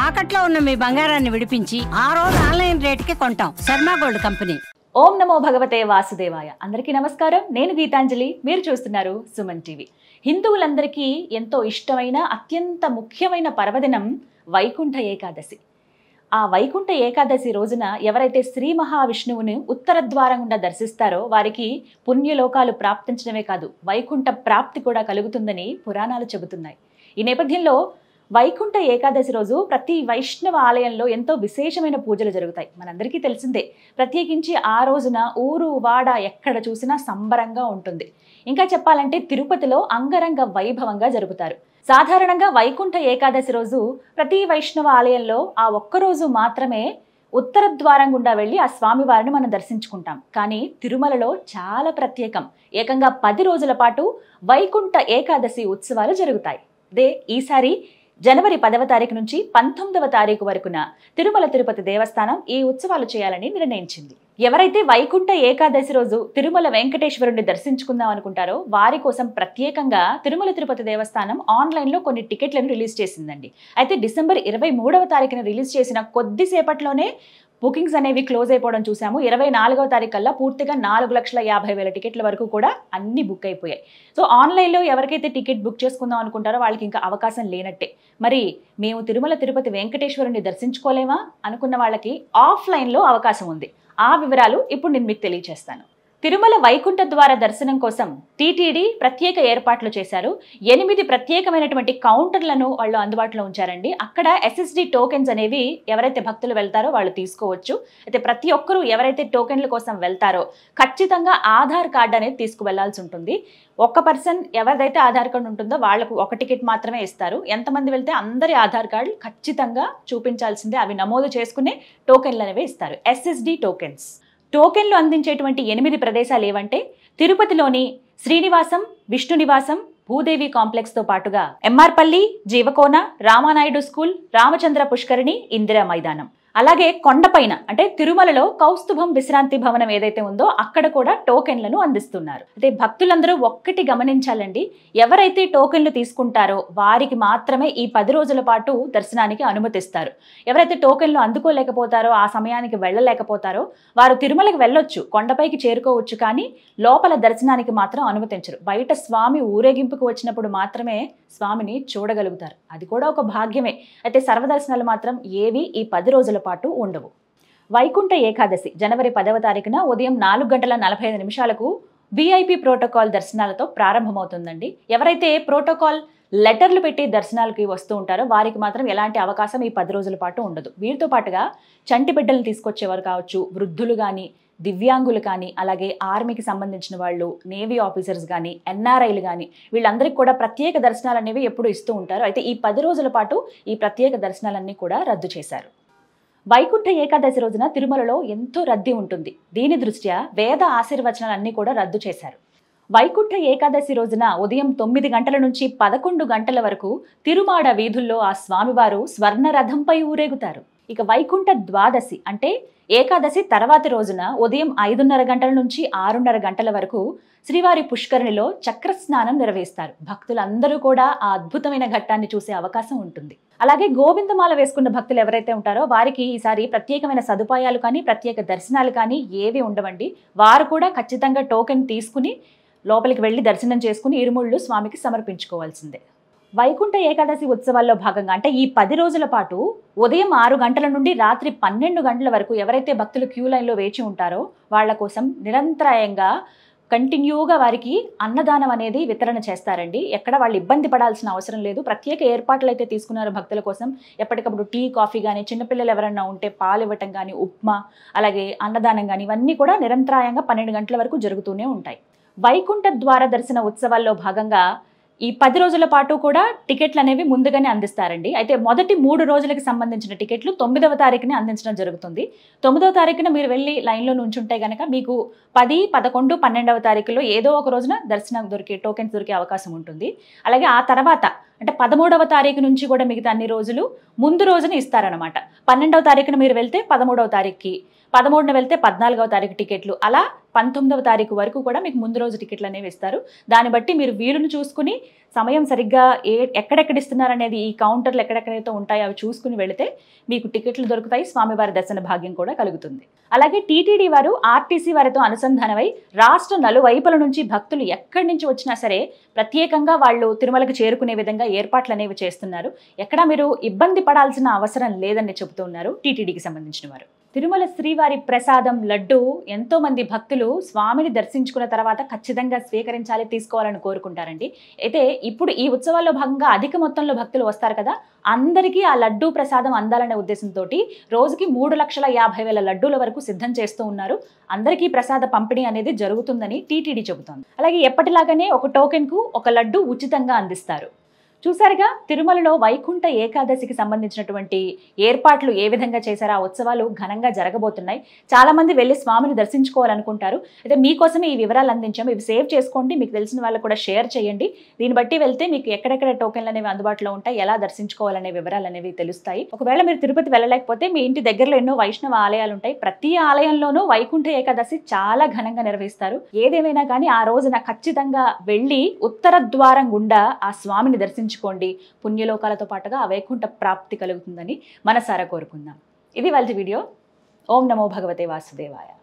తాకట్లో ఉన్న మీ బంగారాన్ని విడిపించి ఆ రోజు ఆన్లైన్ రేటుకి కొంటాం. Sharma gold company. ఓం నమో భగవతే వాసుదేవాయ. అందరికీ నమస్కారం. నేను గీతాంజలి. మీరు చూస్తున్నారు సుమన్ టీవీ. హిందువులందరికీ ఎంతో ఇష్టమైన అత్యంత ముఖ్యమైన పర్వదినం వైకుంఠ ఏకాదశి. ఆ వైకుంఠ ఏకాదశి రోజున ఎవరైతే శ్రీ మహావిష్ణువుని ఉత్తర ద్వారం గుండా దర్శిస్తారో వారికి పుణ్యలోకాలు ప్రాప్తించడమే కాదు, వైకుంఠ ప్రాప్తి కూడా కలుగుతుందని పురాణాలు చెబుతున్నాయి. ఈ నేపథ్యంలో వైకుంఠ ఏకాదశి రోజు ప్రతి వైష్ణవ ఆలయంలో ఎంతో విశేషమైన పూజలు జరుగుతాయి. మనందరికీ తెలిసిందే. ప్రత్యేకించి ఆ రోజున ఊరు వాడ ఎక్కడ చూసినా సంబరంగా ఉంటుంది. ఇంకా చెప్పాలంటే తిరుపతిలో అంగరంగ వైభవంగా జరుపుతారు. సాధారణంగా వైకుంఠ ఏకాదశి రోజు ప్రతి వైష్ణవ ఆలయంలో ఆ ఒక్కరోజు మాత్రమే ఉత్తర ద్వారం గుండా వెళ్ళి ఆ స్వామివారిని మనం దర్శించుకుంటాం. కానీ తిరుమలలో చాలా ప్రత్యేకం. ఏకంగా 10 రోజుల పాటు వైకుంఠ ఏకాదశి ఉత్సవాలు జరుగుతాయి. ఈసారి జనవరి 10వ తారీఖు నుంచి 19వ తారీఖు వరకున తిరుమల తిరుపతి దేవస్థానం ఈ ఉత్సవాలు చేయాలని నిర్ణయించింది. ఎవరైతే వైకుంఠ ఏకాదశి రోజు తిరుమల వెంకటేశ్వరుని దర్శించుకుందాం అనుకుంటారో వారి కోసం ప్రత్యేకంగా తిరుమల తిరుపతి దేవస్థానం ఆన్లైన్లో కొన్ని టికెట్లను రిలీజ్ చేసిందండి. అయితే డిసెంబర్ 23వ తారీఖున రిలీజ్ చేసిన కొద్దిసేపట్లోనే బుకింగ్స్ అనేవి క్లోజ్ అయిపోవడం చూసాము. 24వ తారీఖు కల్లా పూర్తిగా 4,50,000 టికెట్ల వరకు కూడా అన్ని బుక్ అయిపోయాయి. సో ఆన్లైన్లో ఎవరికైతే టికెట్ బుక్ చేసుకుందాం అనుకుంటారో వాళ్ళకి ఇంకా అవకాశం లేనట్టే. మరి మేము తిరుమల తిరుపతి వెంకటేశ్వరుని దర్శించుకోలేమా అనుకున్న వాళ్ళకి ఆఫ్లైన్లో అవకాశం ఉంది. ఆ వివరాలు ఇప్పుడు నేను మీకు తెలియజేస్తాను. తిరుమల వైకుంఠ ద్వార దర్శనం కోసం టీటీడీ ప్రత్యేక ఏర్పాట్లు చేశారు. 8 ప్రత్యేకమైనటువంటి కౌంటర్లను వాళ్ళు అందుబాటులో ఉంచారండి. అక్కడ SSD టోకెన్స్ అనేవి ఎవరైతే భక్తులు వెళ్తారో వాళ్ళు తీసుకోవచ్చు. అయితే ప్రతి ఒక్కరూ ఎవరైతే టోకెన్ల కోసం వెళ్తారో ఖచ్చితంగా ఆధార్ కార్డు అనేది తీసుకువెళ్లాల్సి ఉంటుంది. ఒక్క పర్సన్ ఎవరిదైతే ఆధార్ కార్డు ఉంటుందో వాళ్లకు ఒక టికెట్ మాత్రమే ఇస్తారు. ఎంతమంది వెళ్తే అందరి ఆధార్ కార్డు ఖచ్చితంగా చూపించాల్సిందే. అవి నమోదు చేసుకునే టోకెన్లు అనేవి ఇస్తారు, SSD టోకెన్స్. టోకెన్లు అందించేటువంటి 8 ప్రదేశాలు ఏవంటే తిరుపతిలోని శ్రీనివాసం, విష్ణు నివాసం, భూదేవి కాంప్లెక్స్తో పాటుగా ఎంఆర్పల్లి, జీవకోన, రామానాయుడు స్కూల్, రామచంద్ర పుష్కరిణి, ఇందిరా మైదానం. అలాగే కొండపైన అంటే తిరుమలలో కౌస్తుభం విశ్రాంతి భవనం ఏదైతే ఉందో అక్కడ కూడా టోకెన్లను అందిస్తున్నారు. అయితే భక్తులందరూ ఒక్కటి గమనించాలండి, ఎవరైతే టోకెన్లు తీసుకుంటారో వారికి మాత్రమే ఈ 10 రోజుల పాటు దర్శనానికి అనుమతిస్తారు. ఎవరైతే టోకెన్లు అందుకోలేకపోతారో, ఆ సమయానికి వెళ్ళలేకపోతారో వారు తిరుమలకి వెళ్ళొచ్చు, కొండపైకి చేరుకోవచ్చు, కానీ లోపల దర్శనానికి మాత్రం అనుమతించరు. బయట స్వామి ఊరేగింపుకు వచ్చినప్పుడు మాత్రమే స్వామిని చూడగలుగుతారు. అది కూడా ఒక భాగ్యమే. అయితే సర్వదర్శనాలు మాత్రం ఏవి ఈ 10 రోజుల పాటు ఉండవు. వైకుంఠ ఏకాదశి జనవరి 10వ తారీఖున ఉదయం 4:45 VIP ప్రోటోకాల్ దర్శనాలతో ప్రారంభమవుతుందండి. ఎవరైతే ప్రోటోకాల్ లెటర్లు పెట్టి దర్శనాలకి వస్తూ ఉంటారో వారికి మాత్రం ఎలాంటి అవకాశం ఈ 10 రోజుల పాటు ఉండదు. వీరితో పాటుగా చంటి బిడ్డలు తీసుకొచ్చేవారు కావచ్చు, వృద్ధులు కానీ, దివ్యాంగులు కానీ, అలాగే ఆర్మీకి సంబంధించిన వాళ్ళు, నేవీ ఆఫీసర్స్ కానీ, NRIలు కానీ వీళ్ళందరికీ కూడా ప్రత్యేక దర్శనాలు అనేవి ఎప్పుడు ఇస్తూ ఉంటారు. అయితే ఈ 10 రోజుల పాటు ఈ ప్రత్యేక దర్శనాలన్నీ కూడా రద్దు చేశారు. వైకుంఠ ఏకాదశి రోజున తిరుమలలో ఎంతో రద్దీ ఉంటుంది. దీని దృష్ట్యా వేద ఆశీర్వచనాలన్నీ కూడా రద్దు చేశారు. వైకుంఠ ఏకాదశి రోజున ఉదయం 9 గంటల నుంచి 11 గంటల వరకు తిరుమాడ వీధుల్లో ఆ స్వామివారు స్వర్ణ రథంపై ఊరేగుతారు. ఇక వైకుంఠ ద్వాదశి అంటే ఏకాదశి తర్వాతి రోజున ఉదయం 5:30 గంటల నుంచి 6:30 గంటల వరకు శ్రీవారి పుష్కరిణిలో చక్ర స్నానం నిర్వహిస్తారు. భక్తులందరూ కూడా ఆ అద్భుతమైన ఘట్టాన్ని చూసే అవకాశం ఉంటుంది. అలాగే గోవిందమాల వేసుకున్న భక్తులు ఎవరైతే ఉంటారో వారికి ఈసారి ప్రత్యేకమైన సదుపాయాలు కానీ, ప్రత్యేక దర్శనాలు కానీ ఏవి ఉండవండి. వారు కూడా ఖచ్చితంగా టోకెన్ తీసుకుని లోపలికి వెళ్ళి దర్శనం చేసుకుని ఇరుముళ్ళు స్వామికి సమర్పించుకోవాల్సిందే. వైకుంఠ ఏకాదశి ఉత్సవాల్లో భాగంగా అంటే ఈ 10 రోజుల పాటు ఉదయం 6 గంటల నుండి రాత్రి 12 గంటల వరకు ఎవరైతే భక్తులు క్యూ లైన్లో వేచి ఉంటారో వాళ్ళ కోసం నిరంతరాయంగా కంటిన్యూగా వారికి అన్నదానం అనేది వితరణ చేస్తారండి. ఎక్కడ వాళ్ళు ఇబ్బంది పడాల్సిన అవసరం లేదు. ప్రత్యేక ఏర్పాట్లు అయితే తీసుకున్నారు భక్తుల కోసం. ఎప్పటికప్పుడు టీ, కాఫీ కానీ, చిన్నపిల్లలు ఎవరన్నా ఉంటే పాలు ఇవ్వటం కానీ, ఉప్మా, అలాగే అన్నదానం కానీ ఇవన్నీ కూడా నిరంతరాయంగా 12 గంటల వరకు జరుగుతూనే ఉంటాయి. వైకుంఠ ద్వార దర్శన ఉత్సవాల్లో భాగంగా ఈ 10 రోజుల పాటు కూడా టికెట్లు అనేవి ముందుగానే అందిస్తారండి. అయితే మొదటి 3 రోజులకు సంబంధించిన టికెట్లు 9వ తారీఖునే అందించడం జరుగుతుంది. 9వ తారీఖున మీరు వెళ్ళి లైన్లో నుంచుంటే కనుక మీకు 10, 11, 12వ తారీఖులో ఏదో ఒక రోజున దర్శనం దొరికే టోకెన్స్ దొరికే అవకాశం ఉంటుంది. అలాగే ఆ తర్వాత అంటే 13వ తారీఖు నుంచి కూడా మిగతా అన్ని రోజులు ముందు రోజున ఇస్తారనమాట. 12వ తారీఖున మీరు వెళ్తే 13వ తారీఖుకి, 13న వెళ్తే 14వ తారీఖు టికెట్లు, అలా 19వ తారీఖు వరకు కూడా మీకు ముందు రోజు టికెట్లు అనేవి ఇస్తారు. దాన్ని బట్టి మీరు వీలును చూసుకుని సమయం సరిగ్గా ఎక్కడెక్కడ ఇస్తున్నారనేది ఈ కౌంటర్లు ఎక్కడెక్కడైతే ఉంటాయో అవి చూసుకుని వెళితే మీకు టికెట్లు దొరుకుతాయి, స్వామివారి దర్శన భాగ్యం కూడా కలుగుతుంది. అలాగే టీటీడీ వారు ఆర్టీసీ వారితో అనుసంధానమై రాష్ట్ర నలువైపుల నుంచి భక్తులు ఎక్కడి నుంచి వచ్చినా సరే ప్రత్యేకంగా వాళ్ళు తిరుమలకు చేరుకునే విధంగా ఏర్పాట్లు అనేవి చేస్తున్నారు. ఎక్కడా మీరు ఇబ్బంది పడాల్సిన అవసరం లేదని చెబుతున్నారు టీటీడీకి సంబంధించిన వారు. తిరుమల శ్రీవారి ప్రసాదం లడ్డు ఎంతో మంది భక్తులు స్వామిని దర్శించుకున్న తర్వాత ఖచ్చితంగా స్వీకరించాలి, తీసుకోవాలని కోరుకుంటారండి. అయితే ఇప్పుడు ఈ ఉత్సవాల్లో భాగంగా అధిక మొత్తంలో భక్తులు వస్తారు కదా, అందరికీ ఆ లడ్డూ ప్రసాదం అందాలనే ఉద్దేశంతో రోజుకి 3,50,000 లడ్డూల వరకు సిద్ధం చేస్తూ ఉన్నారు. అందరికీ ప్రసాద పంపిణీ అనేది జరుగుతుందని టీటీడీ చెబుతోంది. అలాగే ఎప్పటిలాగానే ఒక టోకెన్కు ఒక లడ్డు ఉచితంగా అందిస్తారు. చూసారుగా తిరుమలలో వైకుంఠ ఏకాదశికి సంబంధించినటువంటి ఏర్పాట్లు ఏ విధంగా చేశారో ఆ ఉత్సవాలు ఘనంగా జరగబోతున్నాయి. చాలా మంది వెళ్ళి స్వామిని దర్శించుకోవాలనుకుంటారు. అయితే మీకోసమే ఈ వివరాలు అందించాము. ఇవి సేవ్ చేసుకోండి, మీకు తెలిసిన వాళ్ళకు కూడా షేర్ చేయండి. దీన్ని బట్టి వెళ్తే మీకు ఎక్కడెక్కడ టోకెన్లు అనేవి అందుబాటులో ఉంటాయి, ఎలా దర్శించుకోవాలనే వివరాలు అనేవి తెలుస్తాయి. ఒకవేళ మీరు తిరుపతి వెళ్ళలేకపోతే మీ ఇంటి దగ్గరలో ఎన్నో వైష్ణవ ఆలయాలు ఉంటాయి. ప్రతి ఆలయంలోనూ వైకుంఠ ఏకాదశి చాలా ఘనంగా నిర్వహిస్తారు. ఏదేమైనా కానీ ఆ రోజున ఖచ్చితంగా వెళ్ళి ఉత్తర ద్వారం గుండా ఆ స్వామిని దర్శించుకోండి. పుణ్యలోకాలతో పాటుగా ఆ వైకుంఠ ప్రాప్తి కలుగుతుందని మనసారా కోరుకుందాం. ఇది వాళ్ళ వీడియో. ఓం నమో భగవతే వాసుదేవాయ.